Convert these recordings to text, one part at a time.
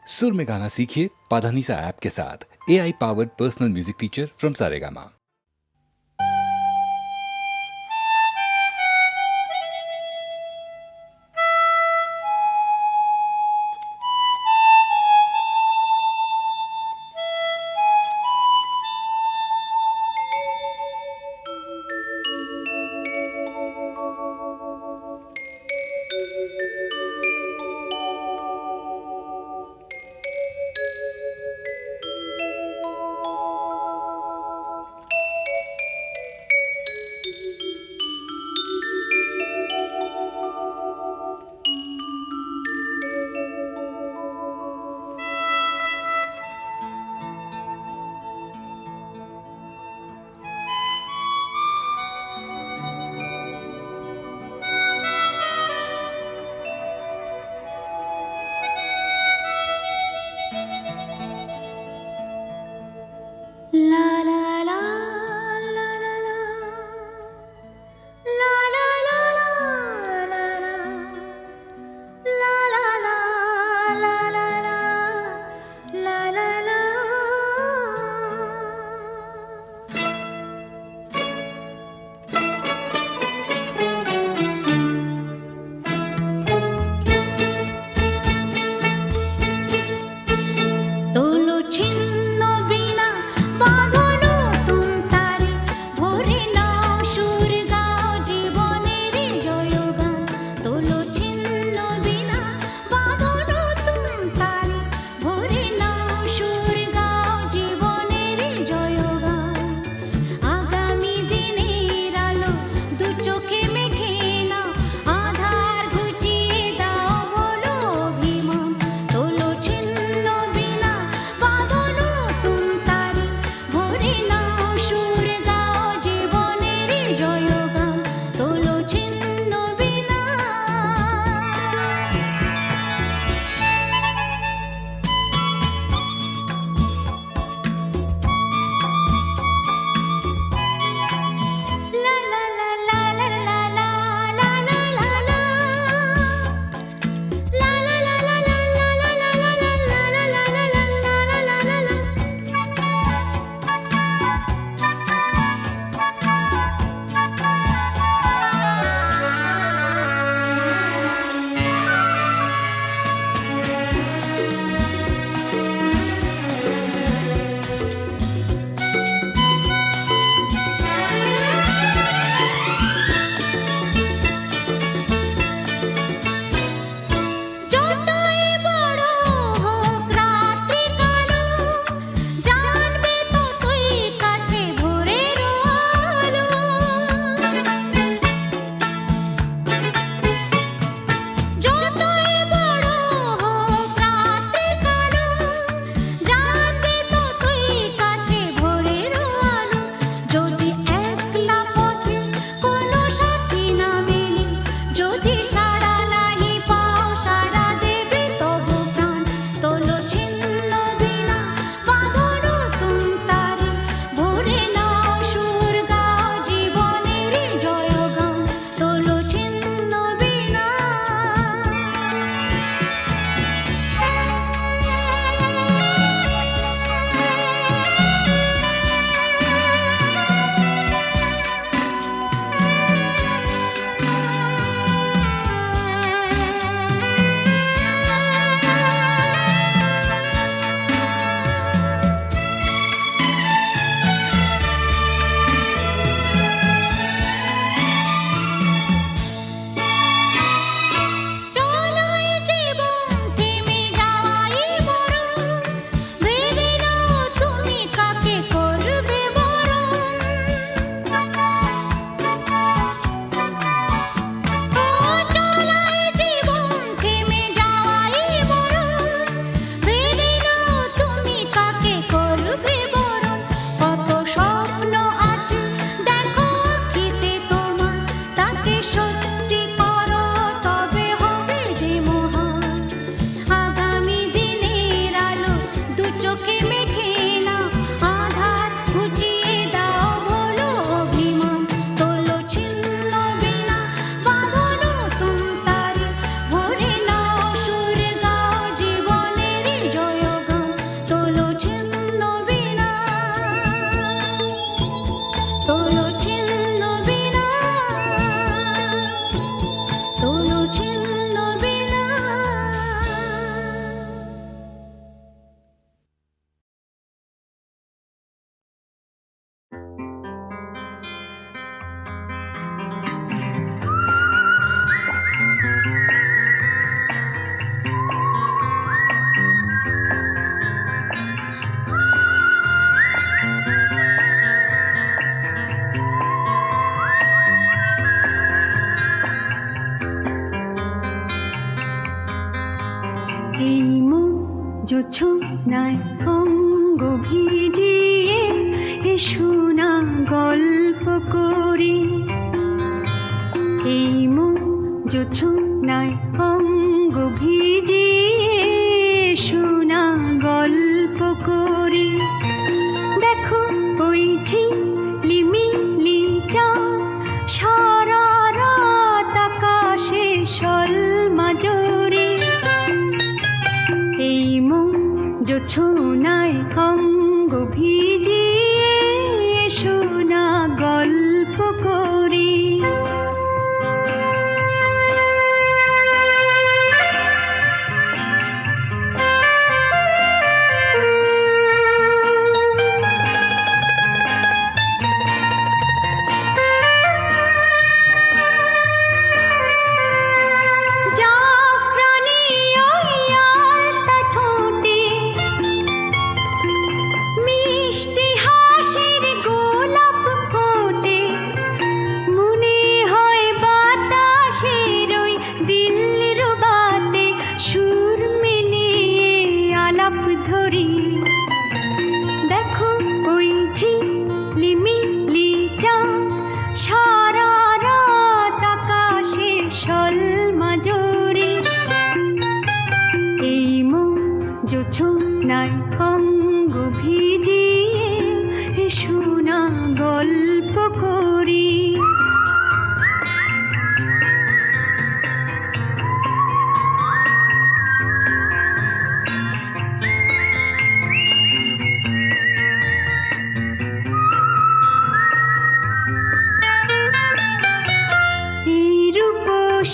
सुर में गाना सीखिए पाधानीसा ऐप के साथ। AI powered personal music teacher from Saregama. জোছনায় অঙ্গ ভিজিয়ে এসো না গল্প করি। এই মন জোছনায় অঙ্গ ভিজিয়ে এসো না গল্প করি। দেখো ওই ঝিলিমিলি চাঁদ সারা রাত আকাশে সলমাজরি। এই মন জোছনায় অঙ্গ ভিজিয়ে এসো না গল্প করি। দেখো ওই ঝিলিমিলি চাঁদ সারা রাত আকাশে সলমাজরি। এই মন জোছনায় অঙ্গ ভিজিয়ে এসো না গল্প করি।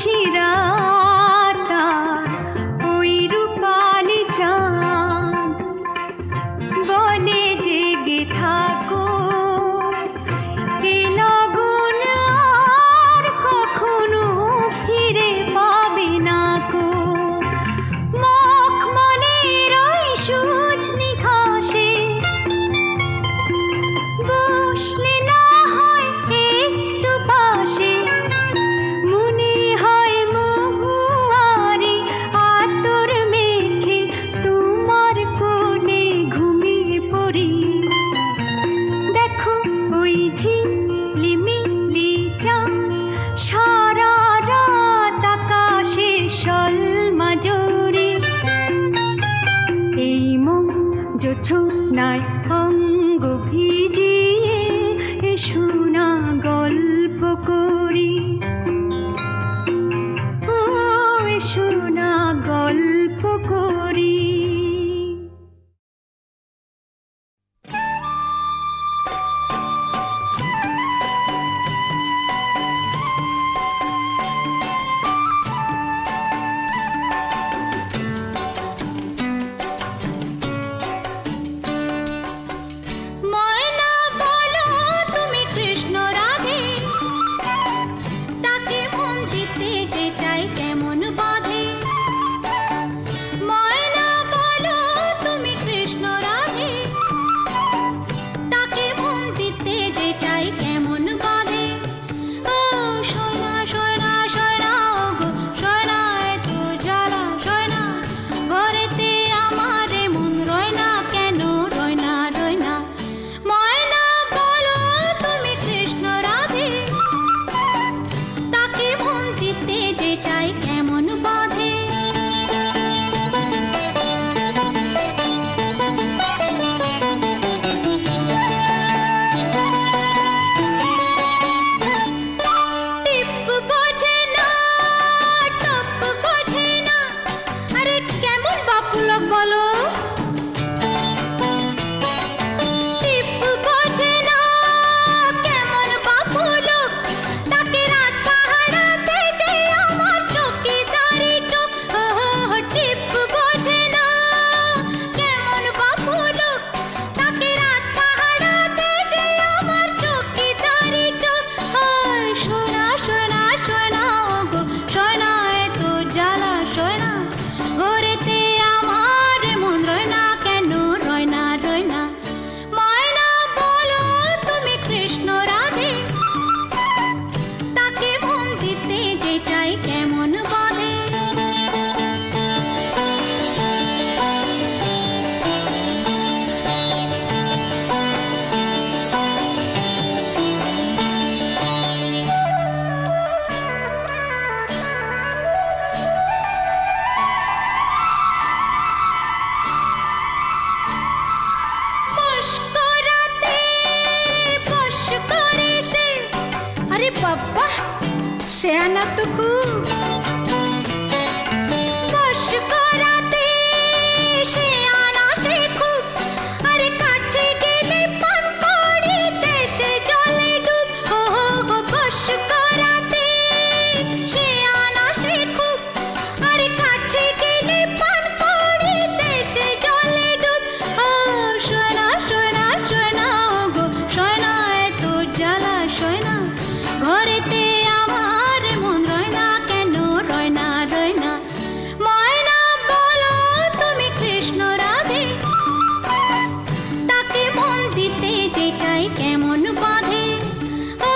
শিরাটা ওই রূপালি চাঁদ বলে জেগে থাকো, এ লগন আর কখনো ফিরে পাবে না কো। মখমলের ওই সূচনি ঘাসে বসলে না হয় একটু পাশে, ঝিলিমিলি চাঁদ সারা রাত আকাশে সলমাজরি। এই মন জোছনায় অঙ্গ ভিজিয়ে এসো না গল্প করি। ও এসো না গল্প করি। ময়না বলো তুমি কৃষ্ণ রাধে, করা তো খুব বশ করাতে সে আনা সে খুব আরে কাছে গেলে পান করিতে সে জলে ডুব ও বশ করাতে সে আনা সে খুব আরে কাছে গেলে পান করিতে সে জলে ডুব ও সোনা সোনা সোনা গো সোনা এত জ্বালা সোনা ঘরেতে আমার মন রয় না কেন রয় না রয় না ময়না বলো তুমি কৃষ্ণ রাধে তাকে মন দিতে যে চাই কেমন বাঁধে ও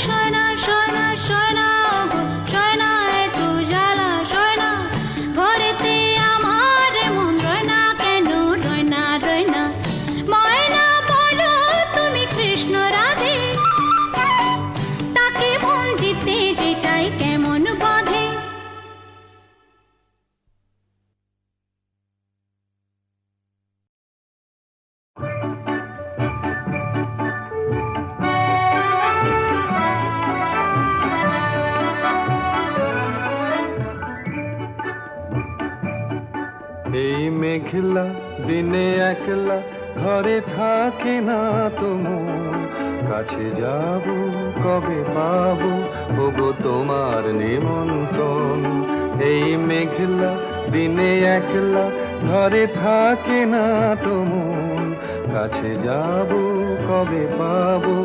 সোনা সোনা সোনা গো সোনা এত জ্বালা সোনা ঘরেতে আমার মন রয় না কেন রয় না রয় না ময়না বলো তুমি কৃষ্ণ রাধে তাকে মন দিতে যে চাই কেমন বাঁধে এই মেঘলা দিনে একলা ঘরে থাকে না তো মন কাছে যাব কবে পাবো ওগো তোমার নিমন্ত্রণ এই মেঘলা দিনে একলা ঘরে থাকে না তো মন কাছে যাব কবে পাবো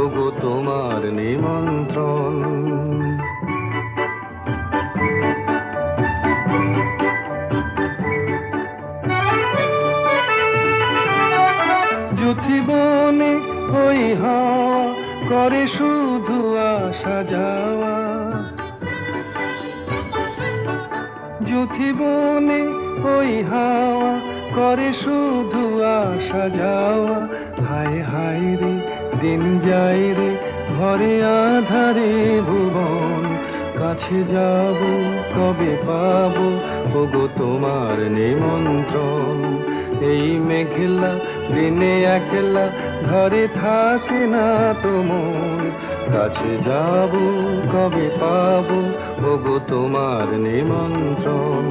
ওগো তোমার নিমন্ত্রণ যুথিবনে ওই হাওয়া করে শুধু আসা যাওয়া যুথিবনে ওই হাওয়া করে শুধু আসা যাওয়া হায় হায় রে দিন যায় রে ঘরে আধারে ভুবন কাছে যাব কবে পাবো ওগো তোমার নিমন্ত্রণ এই মেঘলা দিনে একলা ঘরে থাকে না তো মন কাছে যাব কবে পাবো ওগো তোমার নিমন্ত্রণ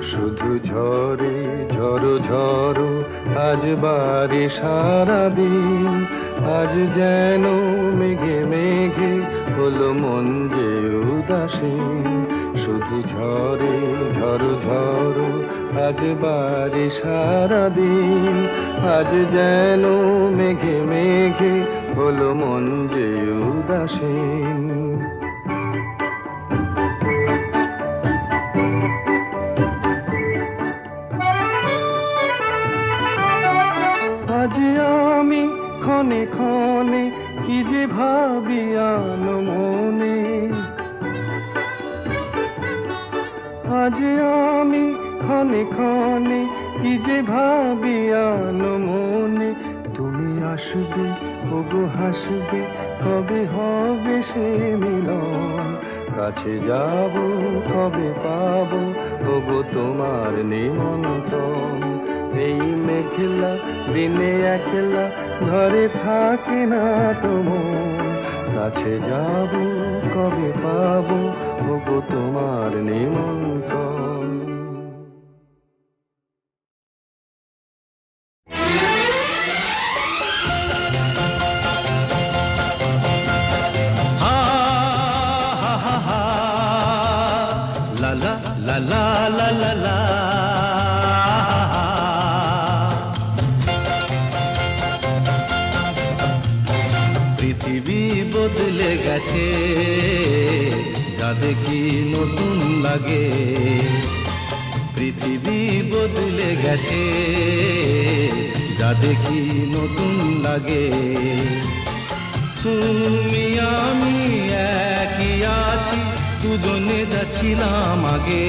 শুধু ঝরে ঝড়ো ঝড়ো আজ বারে সারাদিন আজ যেন মেঘে মেঘে হলো মন যে উদাসীন শুধু ঝরে ঝড়ো ঝড়ো আজ বারে সারাদিন আজ যেন মেঘে মেঘে হলো মন যে উদাসীন আজ আমি ক্ষণে ক্ষণে কি যে ভাবি আনো মনে আজ আমি ক্ষণে ক্ষণে কি যে ভাবি আনো মনে তুমি আসবে ওগো হাসবে কবে হবে সে মিলন কাছে যাব কবে পাবো ওগো তোমার নিমন্ত্রণ এই মেঘলা দিনে একলা ঘরে থাকে না তো মন কাছে যাব কবে পাবো ওগো তোমার নিমন্ত্রণ লা লা লা লা লা লা লা পৃথিবী বদলে গেছে যা দেখি নতুন লাগে পৃথিবী বদলে গেছে যা দেখি নতুন লাগে তুমি আমি একই আছি দুজনে যাচ্ছিলাম আগে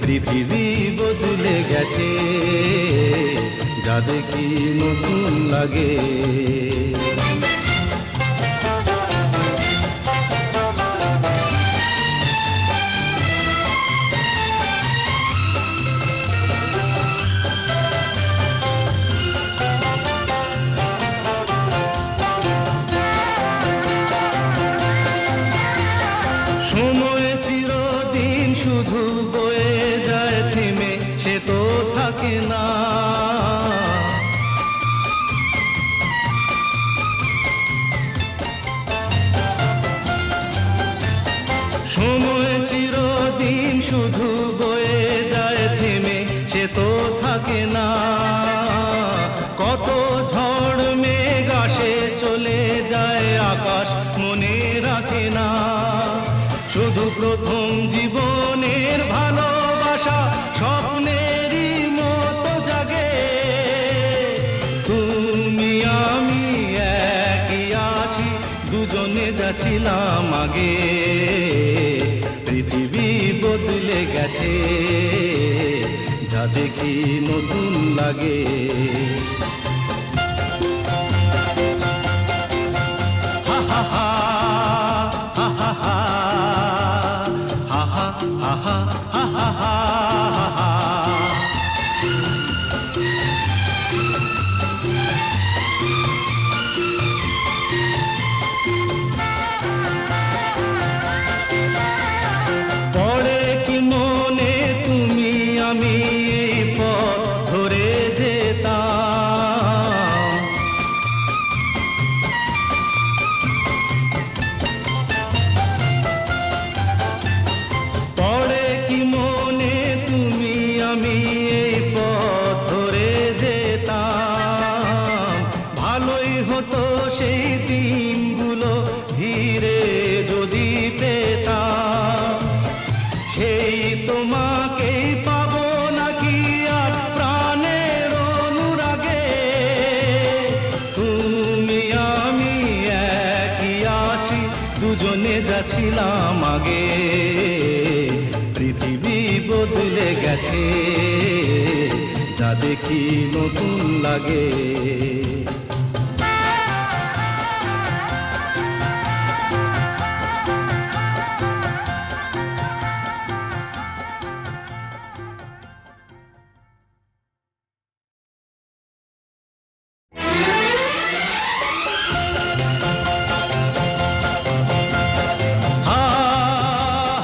পৃথিবী বদলে গেছে যা দেখি নতুন লাগে সময় চিরদিন শুধু বয়ে যায় থেমে, সে তো থাকে না। সময় চিরদিন শুধু বয়ে যায় থেমে, সে তো থাকে না। কত ঝড় মেঘ আসে চলে যায়, আকাশ মনে রাখে না। শুধু প্রথম জীবনের ভালোবাসা স্বপ্নেরই মতো জাগে। তুমি আমি একই আছি, দুজনে যাচ্ছিলাম আগে। পৃথিবী বদলে গেছে, যা দেখি নতুন লাগে। হা হা হা, হা হা হা, হা হা হা, হা হা হা। পড়ে কি মনে তুমি আমি এই পথ ধরে যেতাম। পড়ে কি মনে তুমি আমি এই পথ ধরে যেতাম। ভালোই হতো সেই দিনগুলো ধীরে যদি পেতাম। সেই তোমাকেই পাবো নাকি আর প্রাণের অনুরাগে। তুমি আমি একই আছি, দুজনে যাচ্ছিলাম আগে। পৃথিবী বদলে গেছে, যা দেখি নতুন লাগে। হা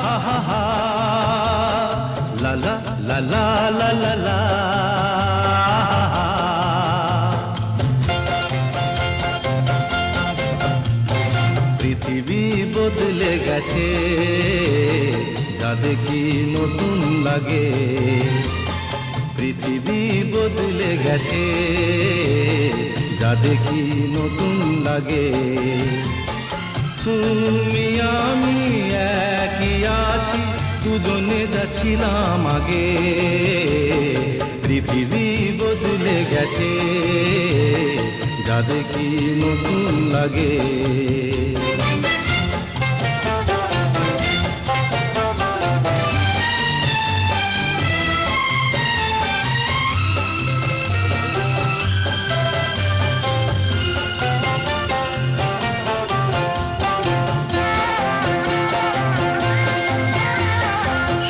হা হা হা, লা লা লা লা লা লা লা। পৃথিবী বদলে গেছে, যা দেখি নতুন লাগে। পৃথিবী বদলে গেছে, যা দেখি নতুন লাগে। তুমি আমি একই আছি, দুজনে যাচ্ছিলাম আগে। পৃথিবী বদলে গেছে, যা দেখি নতুন লাগে।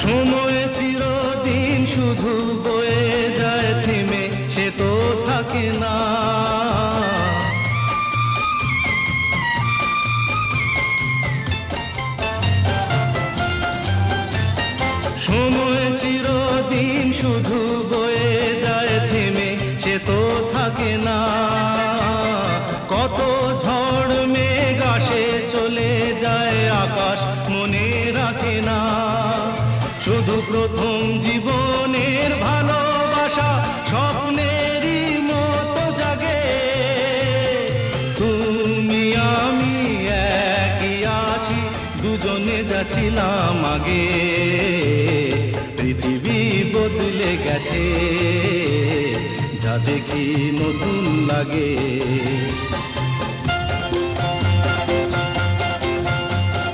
সময় চিরদিন শুধু বয়ে যায় থেমে, সে তো থাকে না। সময় চিরদিন শুধু বয়ে যায় থেমে, সে তো থাকে না। কত ঝড় মেঘ আসে চলে যায়, আকাশ মনে রাখে না। শুধু প্রথম জীবনের ভালোবাসা স্বপ্নেরই মতো জাগে। তুমি আমি একই আছি, দুজনে যাচ্ছিলাম আগে। পৃথিবী বদলে গেছে, যা দেখি নতুন লাগে।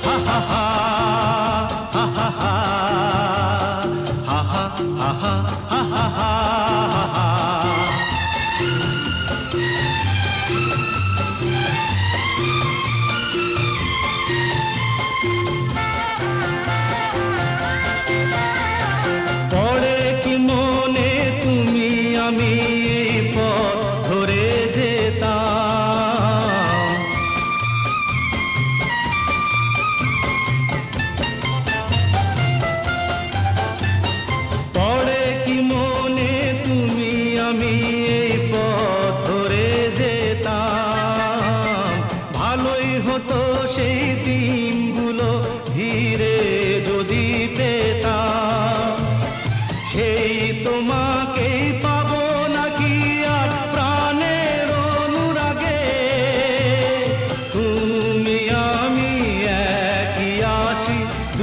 হা হা হা, হা হা হা, হা হা হা, হা হা হা। পড়ে কি মনে তুমি আমি এই পথ ধরে যেতাম।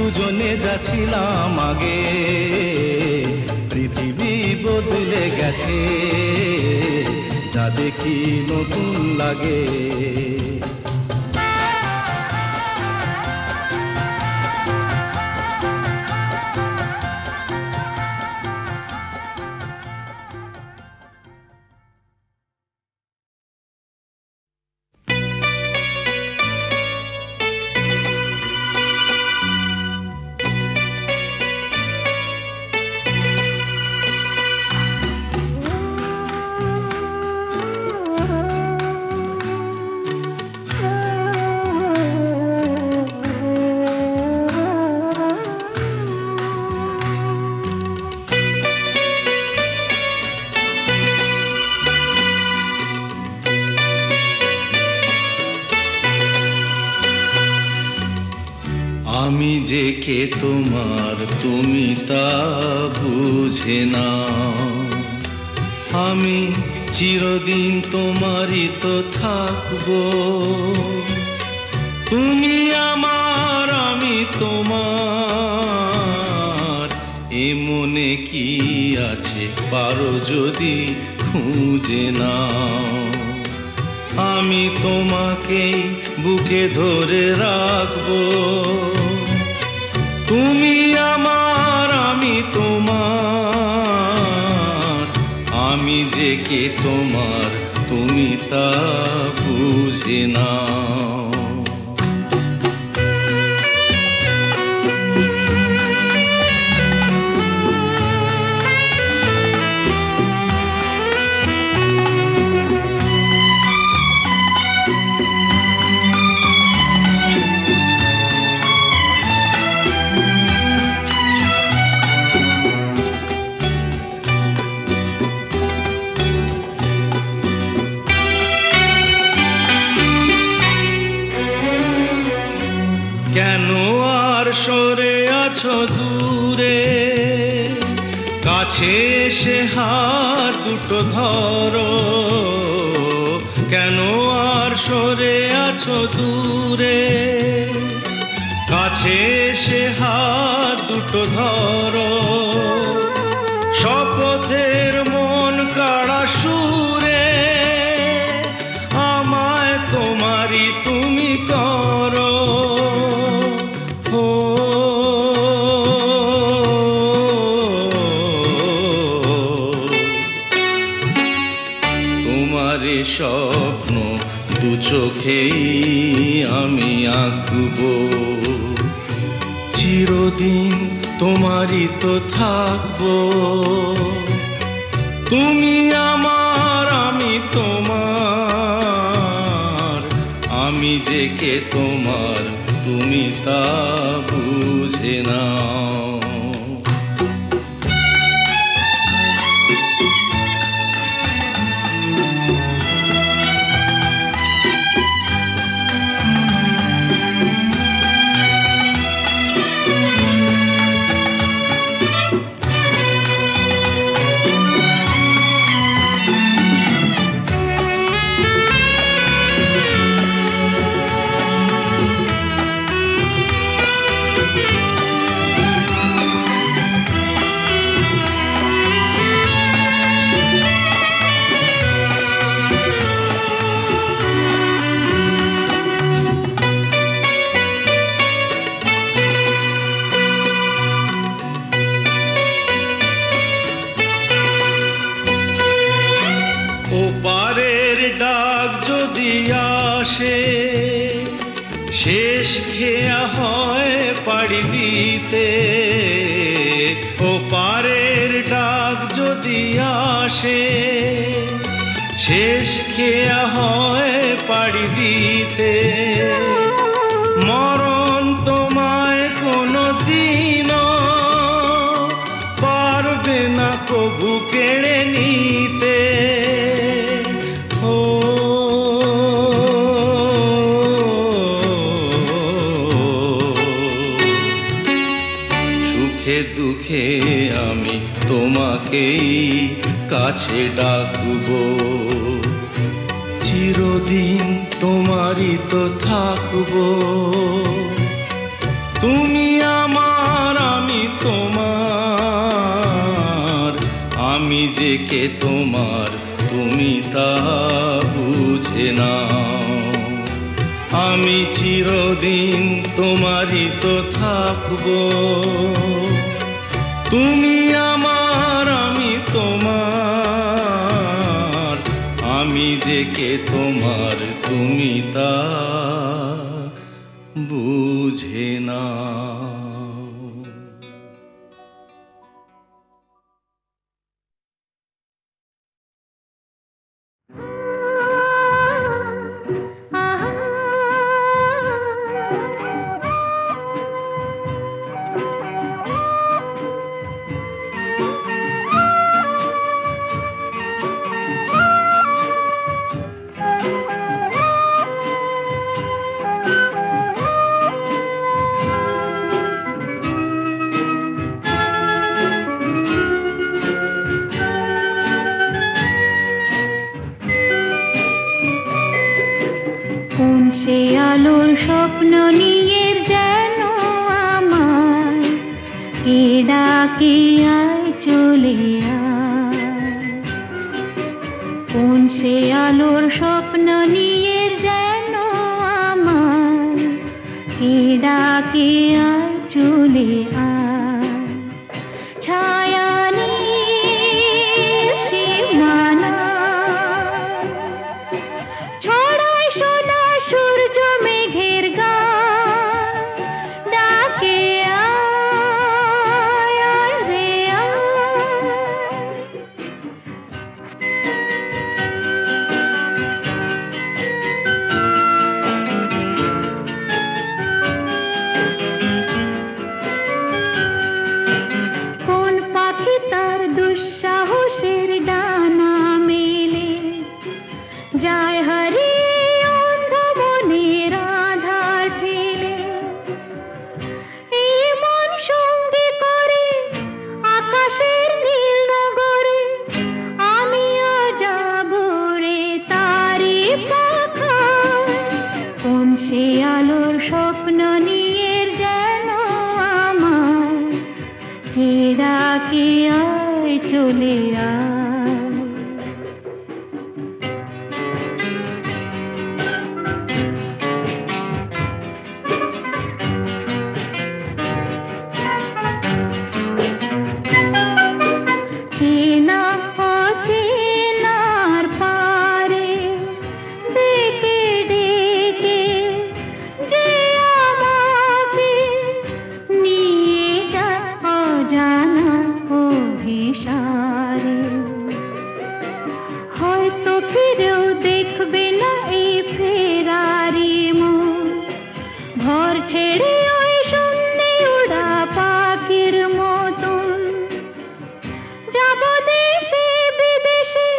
দুজনে যাচ্ছিলাম আগে, পৃথিবী বদলে গেছে, যা দেখি নতুন লাগে। আমি যে কে তোমার তুমি তা বুঝে না, আমি চিরদিন তোমারই তো থাকবো। তুমি আমার আমি তোমার, এ মনে কি আছে পারো যদি খুঁজে নাও। আমি তোমাকে বুকে ধরে রাখবো, তুমি আমার আমি তোমার, আমি যে কে তোমার তুমি তা বুঝে নাও। কেন আর সরে আছো দূরে, কাছে এসে হাত দুটো ধরো। কেন আর সরে আছো দূরে, কাছে এসে হাত দুটো ধরো। শপথের মন কাড়া সুরে আমায় তোমারই তুমি করো। তোমারে স্বপ্ন দু চোখেই আমি আঁকবো, চিরদিন তোমারই তো থাকবো। তুমি আমার আমি তোমার, আমি যে কে তোমার তুমি তা বুঝে নাও। ওপারের ডাক যদি আসে, শেষ খেয়া হয় পাড়ি দিতে। ওপারের ডাক যদি আসে, শেষ খেয়া হয় পাড়ি দিতে। মরণ তোমায় কোনো দিনও পারবে না কবু কেড়ে নিতে। সুখে দুঃখে আমি তোমাকেই কাছে ডাকবো, চিরদিন তোমারই তো থাকবো। তুমি আমার আমি যে কে তোমার তুমি তা বুঝে নাও। আমি চিরদিন তোমারই তো থাকবো, তুমি আমার আমি তোমার। আমি যে কে তোমার তুমি তা বুঝে নাও। কোন সে আলোর স্বপ্ন নিয়ে যেন আমার কে ডাকে আয় চলে আয়। কোন সে আলোর স্বপ্ন নিয়ে যেন আমার কে ডাকে আয় চলে আয়। ছায়া সীমানা ছড়ায় সোনা সূর্য মেঘের গান, ডাকে আয় আয় রে আয়। কোন পাখি তার দুঃসাহসের ডানা মেলে যায় হারিয়ে অন্ধ মনের আধার ঠেলে। এই মন সঙ্গে করে আকাশের নীল নগরে, আমিও যাব রে তারি পাখায়। কোন সে আলোর স্বপ্ন নিয়ে যেন আমার কে ডাকে আয় চলে আয়। চেনা অচেনার পারে ডেকে ডেকে যে আমাকে নিয়ে যায় অজানা অভিসারে। হয়তো ফিরেও দেখবে না এই ফেরারি মন, ঘর ছেড়ে ওই শূন্যে উড়া পাখির মতন। যাব দেশে বিদেশে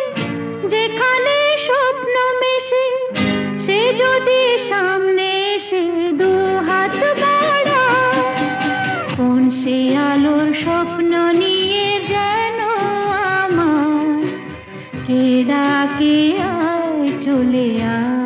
যেখানে স্বপ্ন মেশে, সে যদি সামনে এসে দু হাত বাড়ায়। কোন সে আলোর স্বপ্ন নিয়ে যেন আমার কে ডাকে আয় চলে আয়।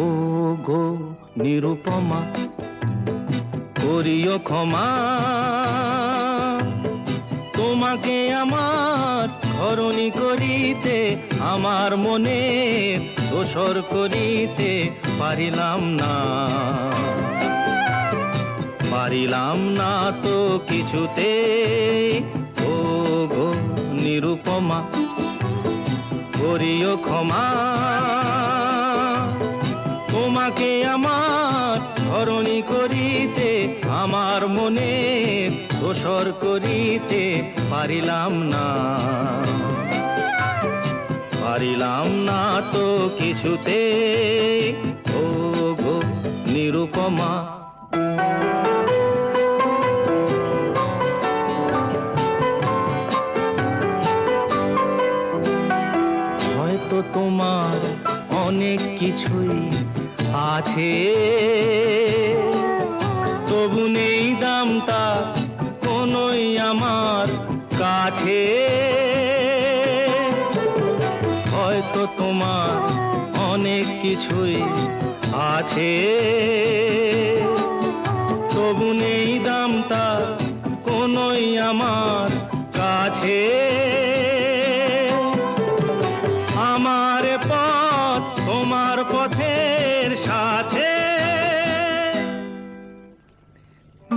ও গো নিরুপমা করিও ক্ষমা, তোমাকে আমার ধরণী করিতে আমার মনে দোসর করিতে পারিলাম না। পারিলাম না তো কিছুতে ও গো নিরুপমা করিও ক্ষমা। তোমাকে আমার ধরণী করিতে আমার মনে দোসর করিতে পারিলাম না। পারিলাম না তো কিছুতে ও গো নিরুপমা। হয়তো তোমার অনেক কিছুই আছে তবু নেই দামটা কোনোই আমার কাছে। হয়তো তোমার অনেক কিছুই আছে, তবু নেই দামটা কোনোই আমার কাছে। আমার পথ তোমার পথের সাথে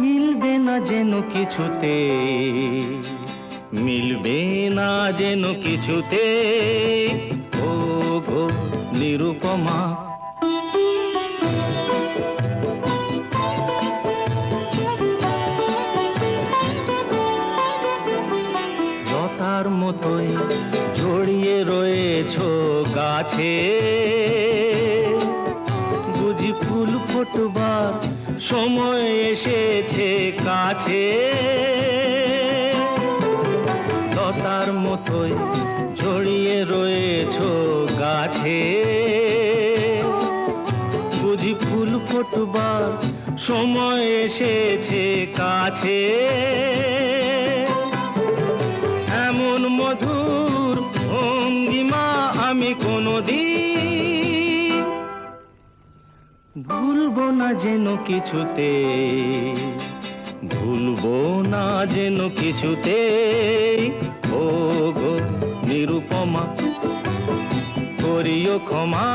মিলবে না যেন কিছুতে, মিলবে না যেন কিছুতে। ও গো নিরুপমা, লতার মতোই জড়িয়ে রয়েছো গাছে, বুঝি ফুল ফোটবার সময় এসেছে কাছে। লতার মতোই জড়িয়ে রয়েছো গাছে, বুঝি ফুল ফোটবার সময় এসেছে কাছে। এমন মধুর ভঙ্গিমা আমি কোনোদিন ভুলবো না যেন কিছুতে, ভুলবো না যেন কিছুতে। ও গো নিরুপমা, করিও ক্ষমা,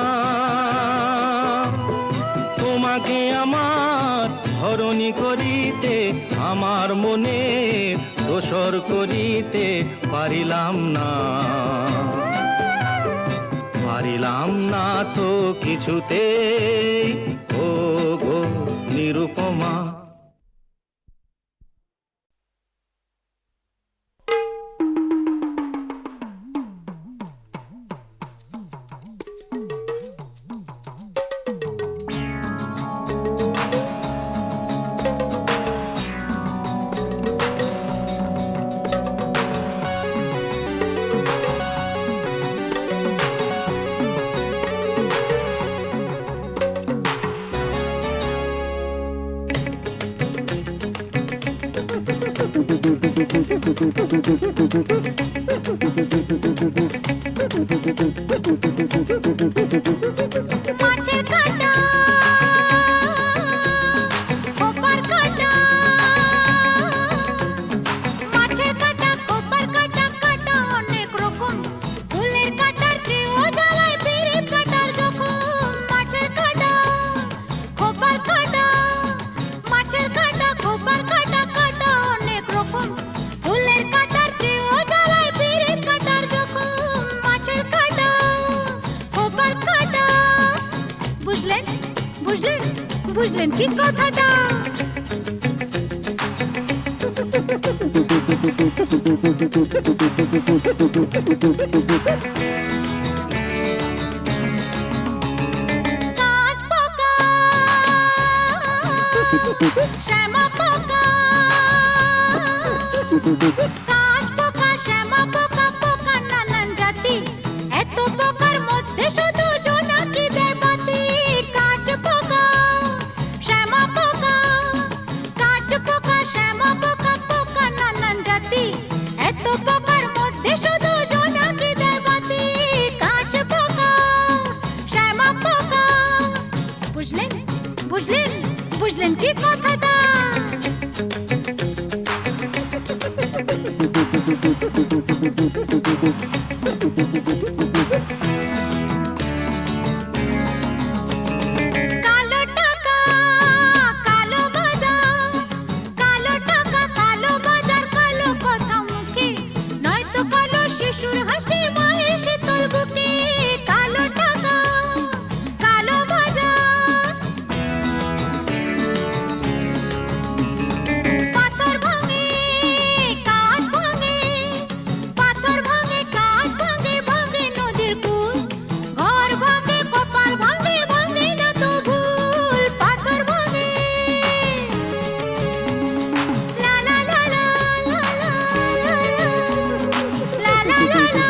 তোমাকে আমার ধরণী করিতে আমার মনে দোসর করিতে পারিলাম না, পারিলাম না তো কিছুতে। ও গো নিরুপমা, মাছের কাঁটা খোপার কাঁটা, মাছের কাঁটা খোপার কাঁটা, কাঁটা অনেক রকম, ফুলের কাঁটার চেয়েও জ্বালায় পিঁড়ির কাঁটার জখম। মাছের কাঁটা খোপার কাঁটা, মাছের কাঁটা খোপার কাঁটা, কাঁটা অনেক রকম, ফুলের কাঁটার চেয়েও জ্বালায় পিঁড়ির কাঁটার জখম। মাছের কাঁটা খোপার কাঁটা, বুঝলেন বুঝলেন বুঝলেন কি কথাটা? কাঁচ পোকা, শ্যামা পোকা, কাঁচ পোকা শ্যামা পোকা, পোকা নানান জাতি, এত পোকার মধ্যে শুধু জোনাকি দেয় বাতি। কাঁচ পোকা শ্যামা পোকা, কাঁচ পোকা শ্যামা পোকা, পোকা নানান জাতি, এত পোকার মধ্যে শুধু জোনাকি দেয় বাতি। কাঁচ পোকা শ্যামা পোকা, বুঝলেন বুঝলেন বুঝলেন কি কথাটা? কালো টাকা কালো বাজার, কালো টাকা কালো বাজার, কালো কথা মুখে, নয়তো কালো শিশুর হাসি মায়ের শীতল বুকে। কালো টাকা কালো বাজার, পাথর ভাঙে কাঁচ ভাঙে, পাথর ভাঙে কাঁচ ভাঙে, ভাঙে নদীর কুল, ঘর ভাঙে কপাল ভাঙে, ভাঙে না তো ভুল। পাথর ভাঙে লা লা লা লা লা লা লা লা লা লা লা লা লা।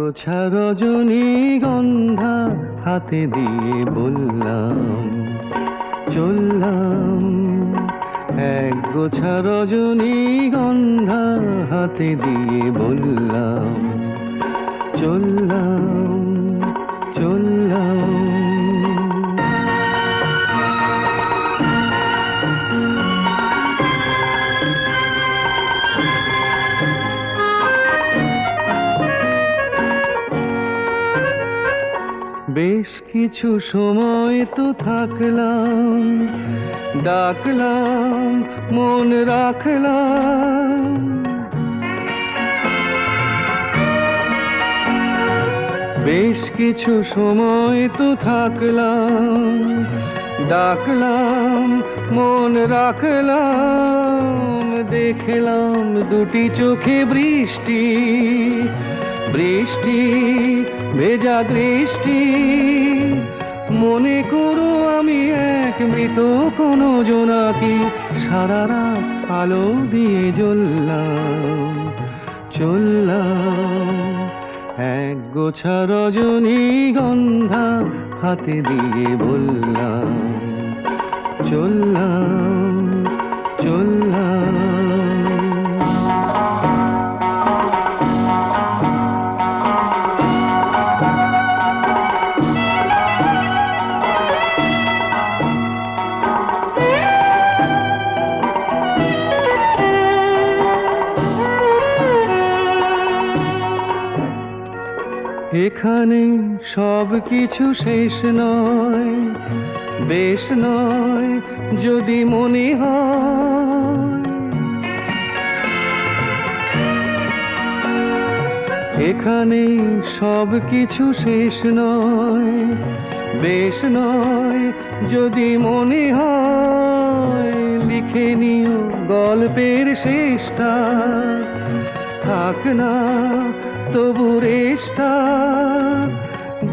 গোছা রজনীগন্ধা হাতে দিয়ে বললাম চললাম, এক গোছা রজনীগন্ধা হাতে দিয়ে বললাম চললাম চললাম। বেশ কিছু সময় তো থাকলাম, ডাকলাম মন রাখলাম, বেশ কিছু সময় তো থাকলাম, ডাকলাম মন রাখলাম, দেখলাম দুটি চোখে বৃষ্টি বৃষ্টি ভেজা দৃষ্টি, মনে করো আমি এক মৃত কোনো জোনাকি, সারা রাত আলো দিয়ে জ্বললাম চললাম, এক গোছা রজনীগন্ধা হাতে দিয়ে বললাম চললাম চললাম। এখানে সব কিছু শেষ নয়, বেশ নয় যদি মনে হয়, এখানে সব কিছু শেষ নয়, বেশ নয় যদি মনে হয়, লিখে নিও গল্পের শেষটা, থাক না তবু রেশটা,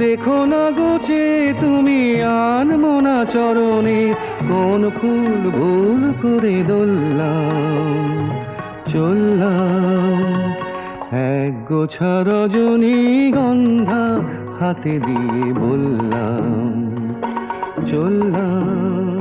দেখো না গোছে তুমি আনমনা চরণে, কোন ফুল ভুল করে দোললাম চললাম, এক গোছা রজনীগন্ধা হাতে দিয়ে বললাম চললাম